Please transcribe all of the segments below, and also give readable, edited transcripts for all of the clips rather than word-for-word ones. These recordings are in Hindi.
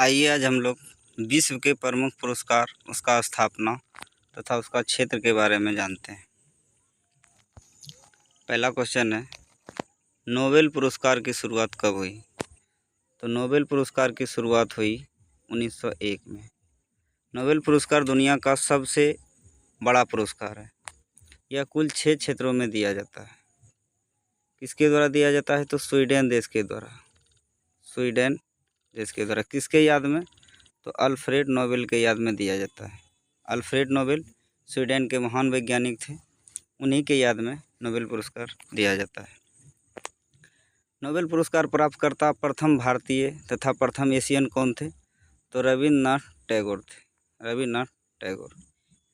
आइए आज हम लोग विश्व के प्रमुख पुरस्कार, उसका स्थापना तथा उसका क्षेत्र के बारे में जानते हैं। पहला क्वेश्चन है, नोबेल पुरस्कार की शुरुआत कब हुई? तो नोबेल पुरस्कार की शुरुआत हुई 1901 में। नोबेल पुरस्कार दुनिया का सबसे बड़ा पुरस्कार है। यह कुल 6 क्षेत्रों में दिया जाता है। किसके द्वारा दिया जाता है? तो स्वीडन देश के द्वारा। स्वीडन देश के द्वारा किसके याद में? तो अल्फ्रेड नोबेल के याद में दिया जाता है। अल्फ्रेड नोबेल स्वीडन के महान वैज्ञानिक थे, उन्हीं के याद में नोबेल पुरस्कार दिया जाता है। नोबेल पुरस्कार प्राप्तकर्ता प्रथम भारतीय तथा प्रथम एशियन कौन थे? तो रविन्द्रनाथ टैगोर थे। रविन्द्रनाथ टैगोर।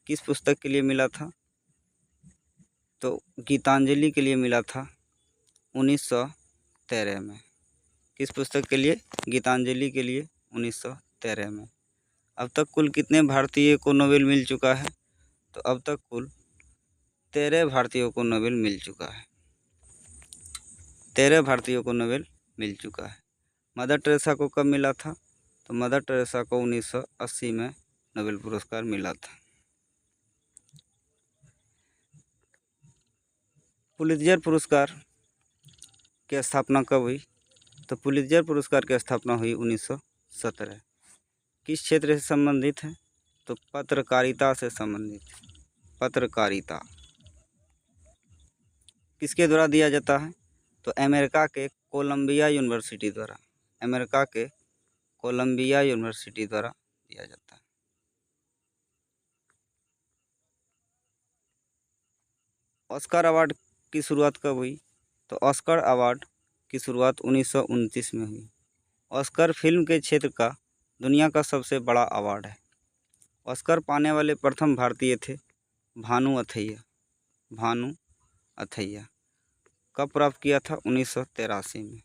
किस पुस्तक के लिए मिला था? तो गीतांजलि के लिए मिला था 1913 में। किस पुस्तक के लिए? गीतांजलि के लिए 1913 में। अब तक कुल कितने भारतीय को नोबेल मिल चुका है? तो अब तक कुल 13 भारतीयों को नोबेल मिल चुका है। 13 भारतीयों को नोबेल मिल चुका है। मदर टेरेसा को कब मिला था? तो मदर टेरेसा को 1980 में नोबेल पुरस्कार मिला था। पुलित्जर पुरस्कार की स्थापना कब हुई? तो पुलित्जर पुरस्कार की स्थापना हुई 1917। किस क्षेत्र से संबंधित है? तो पत्रकारिता से संबंधित। पत्रकारिता किसके द्वारा दिया जाता है? तो अमेरिका के कोलंबिया यूनिवर्सिटी द्वारा। अमेरिका के कोलंबिया यूनिवर्सिटी द्वारा दिया जाता है। ऑस्कर अवार्ड की शुरुआत कब हुई? तो ऑस्कर अवार्ड की शुरुआत 1929 में हुई। ऑस्कर फिल्म के क्षेत्र का दुनिया का सबसे बड़ा अवार्ड है। ऑस्कर पाने वाले प्रथम भारतीय थे भानु अथैया। भानु अथैया कब प्राप्त किया था? 1983 में।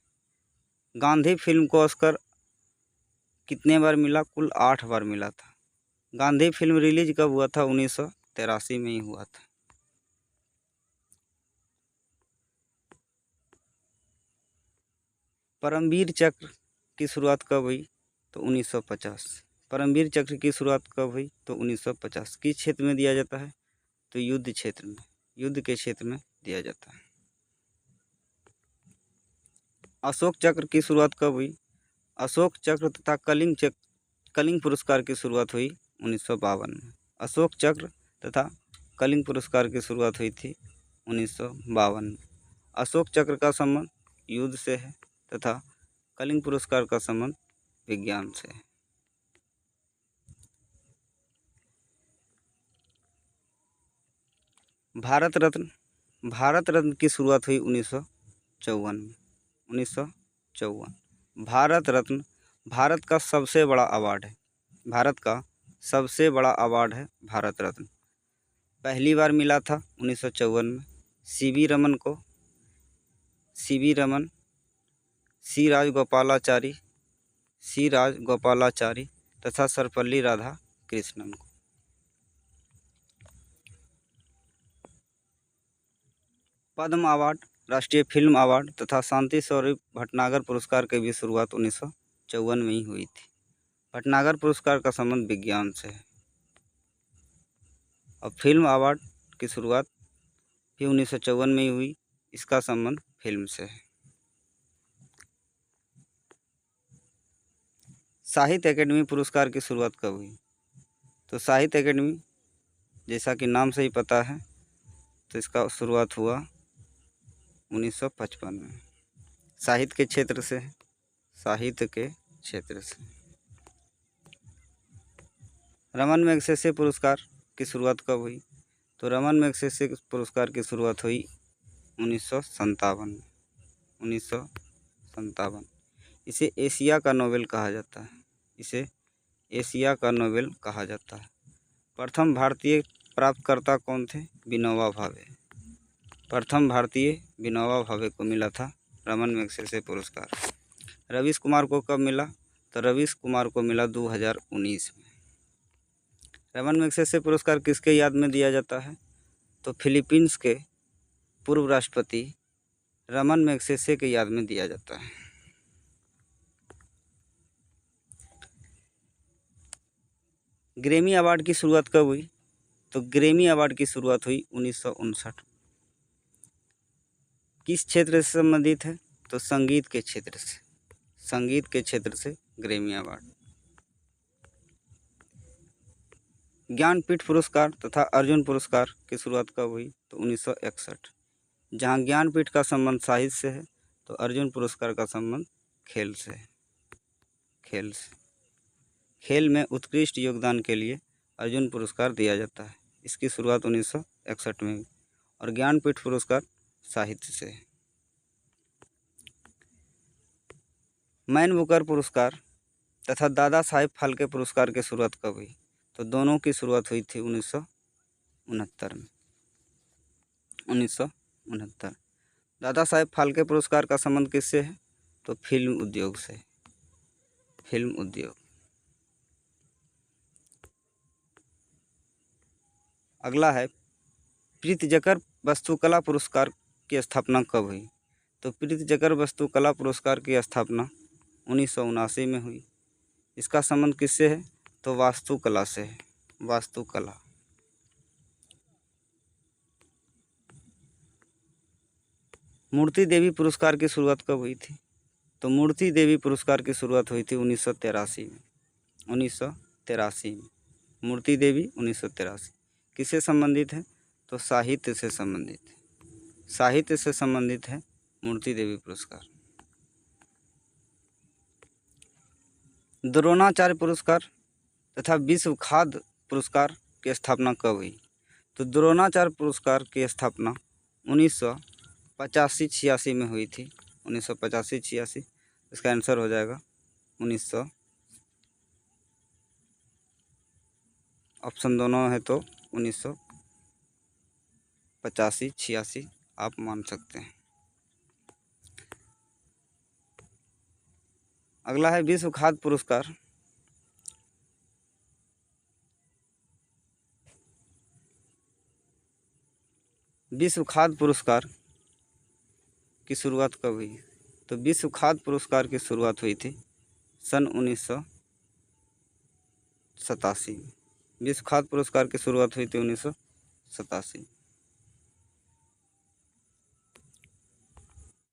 गांधी फिल्म को ऑस्कर कितने बार मिला? कुल 8 बार मिला था। गांधी फिल्म रिलीज कब हुआ था? 1983 में ही हुआ था। परमवीर चक्र की शुरुआत कब हुई? तो 1950। परमवीर चक्र की शुरुआत कब हुई? तो 1950। किस क्षेत्र में दिया जाता है? तो युद्ध क्षेत्र में। युद्ध के क्षेत्र में दिया जाता है। अशोक चक्र की शुरुआत कब हुई? अशोक चक्र तथा कलिंग पुरस्कार की शुरुआत हुई 1952 में। अशोक चक्र तथा कलिंग पुरस्कार की शुरुआत हुई थी 1952 में। अशोक चक्र का संबंध युद्ध से है तथा कलिंग पुरस्कार का संबंध विज्ञान से है। भारत रत्न की शुरुआत हुई 1954 में। 1954। भारत रत्न भारत का सबसे बड़ा अवार्ड है। भारत का सबसे बड़ा अवार्ड है भारत रत्न। पहली बार मिला था 1954 में सीवी रमन को। सीवी रमन, सी राजगोपालाचारी तथा सर्वपल्ली राधाकृष्णन को। पद्म अवार्ड, राष्ट्रीय फिल्म अवार्ड तथा शांति स्वरूप भटनागर पुरस्कार की भी शुरुआत 1954 में ही हुई थी। भटनागर पुरस्कार का संबंध विज्ञान से है। और फिल्म अवार्ड की शुरुआत भी 1954 में ही हुई, इसका संबंध फिल्म से है। साहित्य अकेडमी पुरस्कार की शुरुआत कब हुई? तो साहित्य अकेडमी जैसा कि नाम से ही पता है, तो इसका शुरुआत हुआ 1955 में। साहित्य के क्षेत्र से। साहित्य के क्षेत्र से। रमन मैगसेसे पुरस्कार की शुरुआत कब हुई? तो रमन मैगसेसे पुरस्कार की शुरुआत हुई 1957 में। 1957। इसे एशिया का नोबेल कहा जाता है। इसे एशिया का नोबेल कहा जाता है। प्रथम भारतीय प्राप्तकर्ता कौन थे? विनोबा भावे। प्रथम भारतीय विनोबा भावे को मिला था रमन मैगसेसे पुरस्कार। रवीश कुमार को कब मिला? तो रवीश कुमार को मिला 2019 में। रमन मैगसेसे पुरस्कार किसके याद में दिया जाता है? तो फिलीपींस के पूर्व राष्ट्रपति रमन मैगसेसे के याद में दिया जाता है। ग्रैमी अवार्ड की शुरुआत कब हुई? तो ग्रैमी अवार्ड की शुरुआत हुई 1959। किस क्षेत्र से संबंधित है? तो संगीत के क्षेत्र से, संगीत के क्षेत्र से ग्रैमी अवार्ड। ज्ञानपीठ पुरस्कार तथा अर्जुन पुरस्कार की शुरुआत कब हुई? तो 1961। जहाँ ज्ञानपीठ का संबंध साहित्य से है, तो अर्जुन पुरस्कार का संबंध खेल से है, खेल से। खेल में उत्कृष्ट योगदान के लिए अर्जुन पुरस्कार दिया जाता है। इसकी शुरुआत 1961 में हुई। और ज्ञानपीठ पुरस्कार साहित्य से है। मैन बुकर पुरस्कार तथा दादा साहेब फाल्के पुरस्कार की शुरुआत कब हुई? तो दोनों की शुरुआत हुई थी 1969 में, 1969। दादा साहेब फाल्के पुरस्कार का संबंध किससे है? तो फिल्म उद्योग से, फिल्म उद्योग। अगला है प्रीतिजकर वास्तुकला पुरस्कार की स्थापना कब हुई? तो प्रीतिजकर वास्तुकला पुरस्कार की स्थापना 1979 में हुई। इसका संबंध किससे है? तो वास्तुकला से है, वास्तुकला। मूर्ति देवी पुरस्कार की शुरुआत कब हुई थी? तो मूर्ति देवी पुरस्कार की शुरुआत हुई थी 1983 में, 1983 में। मूर्ति देवी 1983 किससे संबंधित है? तो साहित्य से संबंधित है, साहित्य से संबंधित है मूर्ति देवी पुरस्कार। द्रोणाचार्य पुरस्कार तथा विश्व खाद्य पुरस्कार की स्थापना कब हुई? तो द्रोणाचार्य पुरस्कार की स्थापना 1985-86 में हुई थी, 1985-86। इसका आंसर हो जाएगा 1900। ऑप्शन दोनों है तो 1985-86 आप मान सकते हैं। अगला है विश्व खाद्य पुरस्कार। विश्व खाद्य पुरस्कार की शुरुआत कब हुई? तो विश्व खाद्य पुरस्कार की शुरुआत हुई थी सन 1987 में। विश्व खाद्य पुरस्कार की शुरुआत हुई थी 1987।